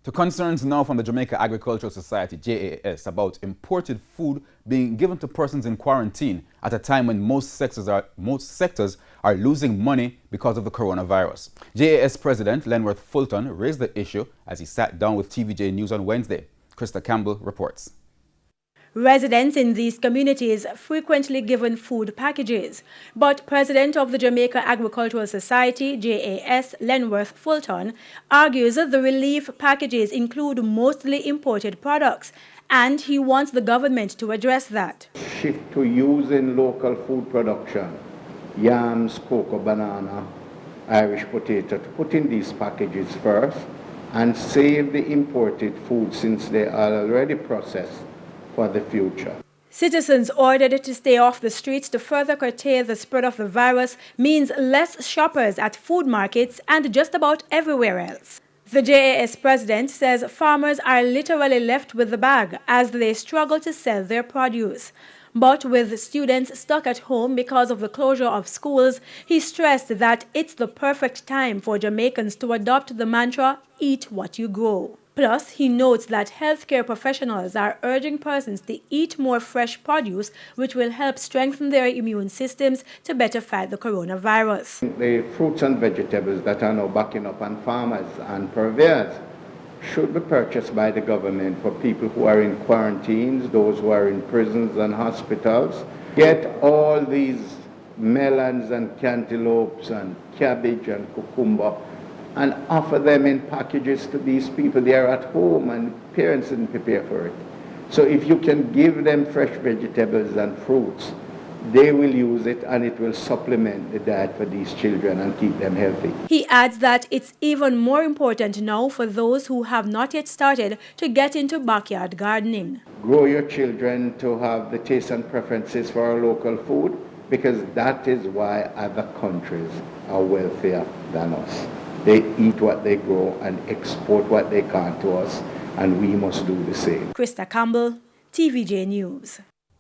To concerns now from the Jamaica Agricultural Society, JAS, about imported food being given to persons in quarantine at a time when most sectors are losing money because of the coronavirus. JAS President Lenworth Fulton raised the issue as he sat down with TVJ News on Wednesday. Krista Campbell reports. Residents in these communities frequently given food packages, but President of the Jamaica Agricultural Society, JAS, Lenworth Fulton, argues that the relief packages include mostly imported products, and he wants the government to address that. Shift to using local food production, yams, cocoa, banana, Irish potato, to put in these packages first and save the imported food since they are already processed for the future. Citizens ordered to stay off the streets to further curtail the spread of the virus means less shoppers at food markets and just about everywhere else. The JAS president says farmers are literally left with the bag as they struggle to sell their produce. But with students stuck at home because of the closure of schools, he stressed that it's the perfect time for Jamaicans to adopt the mantra, "Eat what you grow." Plus, he notes that healthcare professionals are urging persons to eat more fresh produce, which will help strengthen their immune systems to better fight the coronavirus. The fruits and vegetables that are now backing up on farmers and purveyors should be purchased by the government for people who are in quarantines, those who are in prisons and hospitals. Get all these melons and cantaloupes and cabbage and cucumber and offer them in packages to these people. They are at home and parents didn't prepare for it. So if you can give them fresh vegetables and fruits, they will use it and it will supplement the diet for these children and keep them healthy. He adds that it's even more important now for those who have not yet started to get into backyard gardening. Grow your children to have the tastes and preferences for our local food, because that is why other countries are wealthier than us. They eat what they grow and export what they can to us, and we must do the same. Krista Campbell, TVJ News.